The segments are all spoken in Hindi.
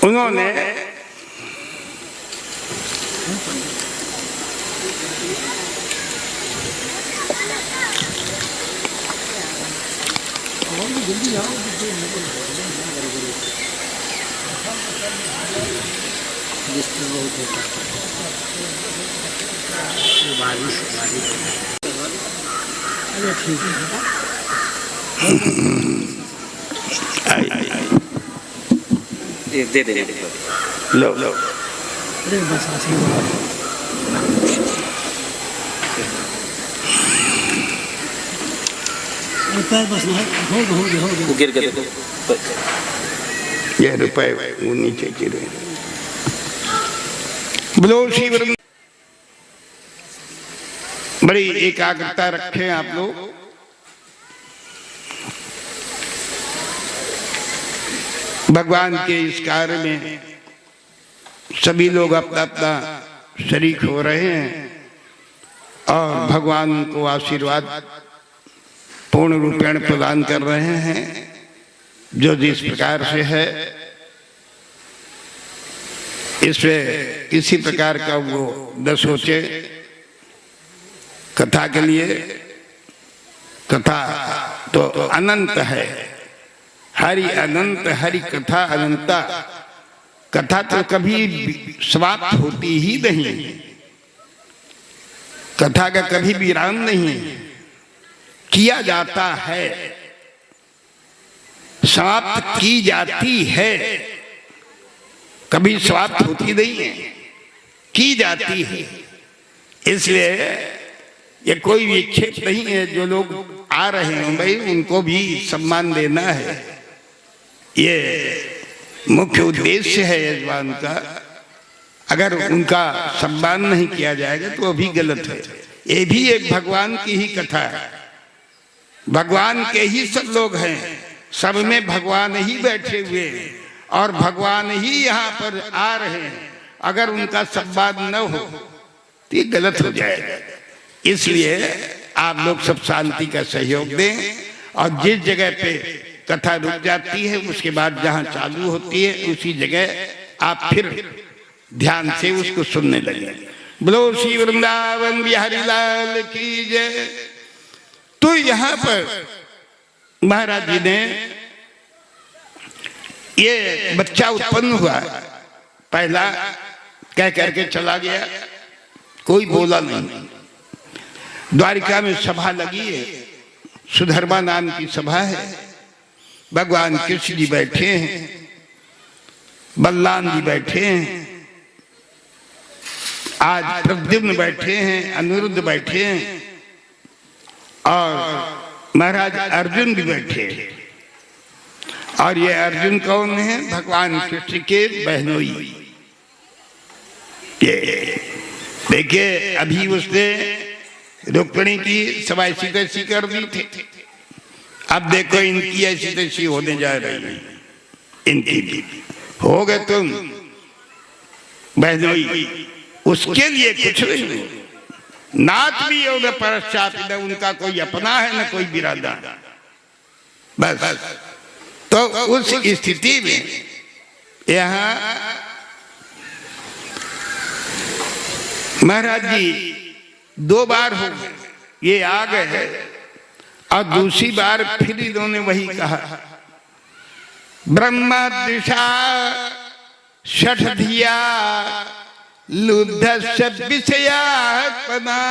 उन्होंने दे दे लो लो वो गिर गए ये रुपए वो नीचे गिरे। बोलो श्री वृंदावन। बड़ी एकाग्रता रखें आप लोग। भगवान के इस कार्य में सभी लोग अपना अपना शरीक हो रहे हैं और भगवान को आशीर्वाद पूर्ण रूपेण प्रदान कर रहे हैं। जो जिस प्रकार से है इसमें किसी प्रकार का वो न सोचे। कथा के लिए कथा तो अनंत है, हरि अनंत, हरि कथा अनंता। कथा तो कभी समाप्त होती ही नहीं, कथा का कभी विराम नहीं, किया जाता है, समाप्त की जाती है, कभी समाप्त होती नहीं है, की जाती है। इसलिए ये कोई विक्षेप नहीं है। जो लोग आ रहे हैं भाई उनको भी सम्मान देना है, ये मुख्य उद्देश्य है यजमान का। अगर उनका सम्मान नहीं किया जाएगा तो वो भी गलत है। ये भी एक भगवान की ही कथा है, भगवान के ही सब लोग हैं, सब में भगवान ही बैठे हुए हैं और भगवान ही यहाँ पर आ रहे हैं। अगर उनका सम्मान न हो तो ये गलत हो जाएगा। इसलिए आप लोग सब शांति का सहयोग दें और जिस जगह पे कथा रुक जाती है उसके बाद जहाँ चालू होती है उसी जगह आप फिर ध्यान से उसको सुनने लगे। बोलो श्री वृंदावन बिहारी लाल की जय। तो यहाँ पर महाराज जी ने ये बच्चा उत्पन्न हुआ, पहला कह करके चला गया, कोई बोला नहीं। द्वारिका में सभा लगी है, सुधर्मा नाम की सभा है। भगवान कृष्ण जी बैठे हैं, बलराम जी बैठे हैं, आज प्रद्युम्न बैठे हैं, अनिरुद्ध बैठे हैं और महाराज अर्जुन भी बैठे हैं। और ये अर्जुन कौन है? भगवान कृष्ण के बहनोई। देखिए अभी उसने रुक्मिणी की सभा ऐसी तैसी कर दी थी, अब देखो इनकी ऐसी तैसी होने जा रही है। इनकी भी हो गए तुम बहनोई, उसके लिए कुछ नहीं। नाथ भी हो न परश्चात, न उनका कोई अपना है न कोई बिरादर। बस तो उस स्थिति में यहाँ महाराज जी 2 बार हो गए, ये आ गए और दूसरी बार फिर इन्होंने वही कहा, ब्रह्मा दिशा षठ धिया लुद्धस्य विषयात्मना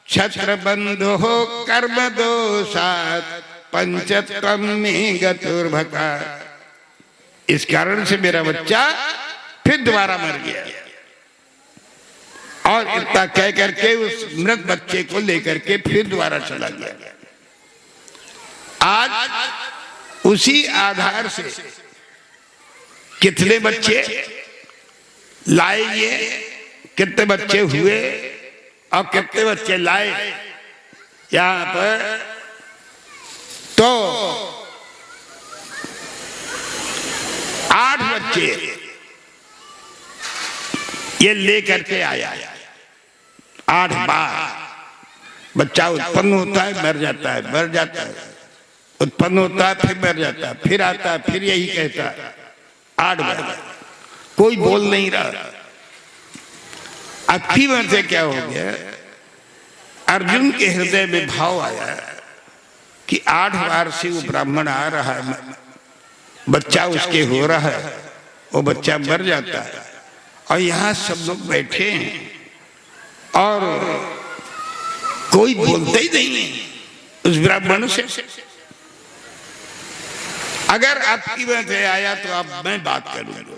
छत्र बंधो कर्म दोषात् पंचत्वम में गतुर्भका। इस कारण से मेरा बच्चा फिर दोबारा मर गया। और इतना कह करके उस मृत बच्चे को लेकर के फिर दोबारा चला गया। आज उसी आधार से कितने बच्चे लाए, कितने बच्चे हुए और कितने बच्चे लाए यहां पर, तो 8 बच्चे ये लेकर के आया। 8 बार बच्चा उत्पन्न होता है, मर जाता है, मर जाता है, उत्पन्न होता है, फिर मर जाता है, फिर आता है, फिर यही कहता है। 8 बार कोई बोल नहीं रहा। अक्की बार से क्या हो गया, अर्जुन के हृदय में भाव आया कि 8 बार से वो ब्राह्मण आ रहा है, बच्चा उसके हो रहा है, वो बच्चा मर जाता है और यहाँ सब लोग बैठे हैं और कोई बोलता ही नहीं उस ब्राह्मण से। अगर आपकी बात है आया तो आप मैं बात करूंगा।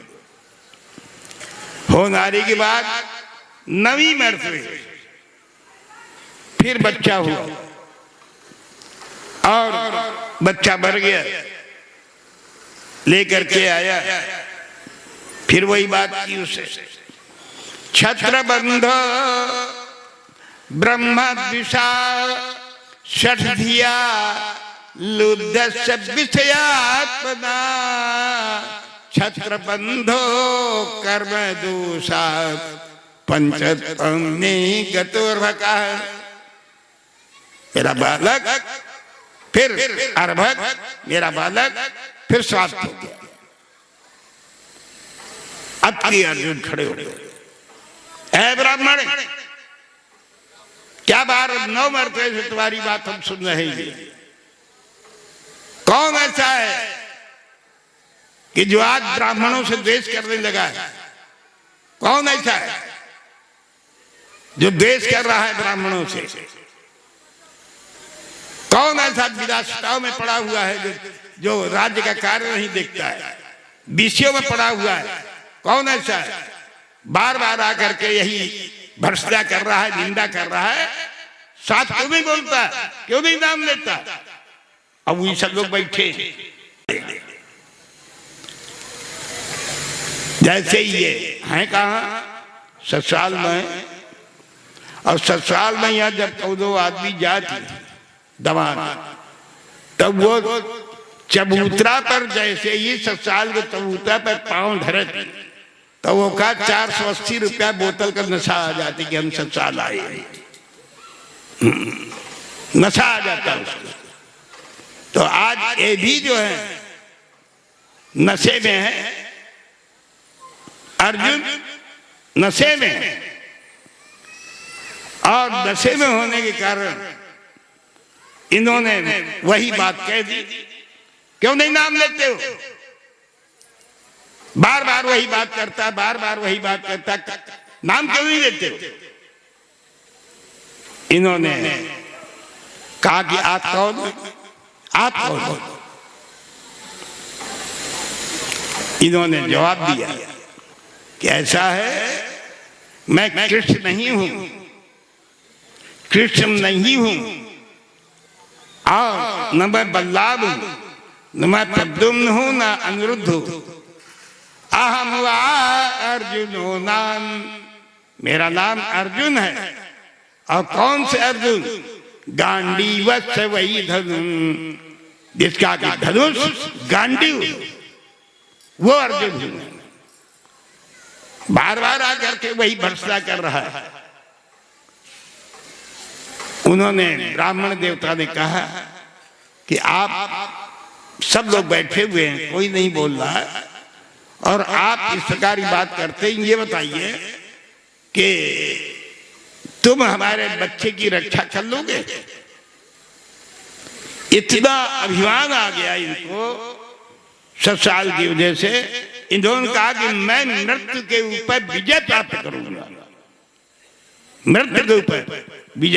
हो नारी के बाद 9वीं मरतबे फिर बच्चा हुआ और बच्चा मर गया, लेकर के आया, फिर वही बात की उसे। छत्रबंध ब्रह्मद्विषा षठधिया लुद्धस्य विषयात्मना छत्रबंधो कर्म दोषा पंचतमे गतोर्भका। मेरा बालक फिर अर्भक, मेरा बालक फिर स्वास्थ्य हो गया। अब की अर्जुन खड़े हो गए, ऐ ब्राह्मण क्या बार 9 मरतबे से तुम्हारी बात हम सुन रहे हैं। कौन ऐसा है कि जो आज ब्राह्मणों से द्वेष करने लगा है? कौन ऐसा है जो द्वेष कर रहा है ब्राह्मणों से? कौन ऐसा विलासिताओं में पड़ा हुआ है जो राज्य का कार्य नहीं देखता है, विषयों में पड़ा हुआ है? कौन ऐसा है बार बार आकर के यही भर्त्सना कर रहा है, निंदा कर रहा है? साथ क्यों नहीं बोलता, क्यों नहीं नाम लेता? अब वही सब लोग बैठे जैसे ये हैं कहाँ, ससुराल में। और ससुराल में यहाँ जब 14 आदमी जाती दवान, तब वो चबूतरा पर जैसे ही ससुराल के चबूतरा पर पांव धरे तो वो का 480 रुपया बोतल का नशा आ जाती कि हम ससुराल आए, नशा आ जाता उसको। तो आज ये भी जो है नशे में है, अर्जुन नशे में है और नशे में होने के कारण इन्होंने वही बात कह दी। क्यों नहीं नाम लेते हो? बार बार वही बात करता, बार बार वही बात करता, नाम क्यों नहीं लेते हो? इन्होंने कहा कि आप कौन, आप कौन? इन्होंने जवाब दिया कि ऐसा है, मैं कृष्ण नहीं हूं, कृष्ण नहीं हूं, और न मैं बल्लाभ हूं, न मैं प्रद्युम्न हूं, न अनिरुद्ध हूं। अहम वा अर्जुनो नाम, मेरा नाम अर्जुन है। और कौन से अर्जुन? गांडीवस्य वही धनु, जिसका धनुष गांडीव, वो अर्जुन हूं। बार बार आकर के वही भर्त्सना कर रहा है। उन्होंने ब्राह्मण देवता ने कहा कि आप सब लोग बैठे हुए हैं, कोई नहीं बोल रहा है और आप इस प्रकार की बात करते हैं, ये बताइए कि तुम हमारे बच्चे की रक्षा कर लोगे? इतना अभिमान आ गया इनको ससुराल की वजह से। इन्होंने कहा कि मैं मृत्यु के ऊपर विजय प्राप्त करूंगा, मृत्यु के ऊपर विजय।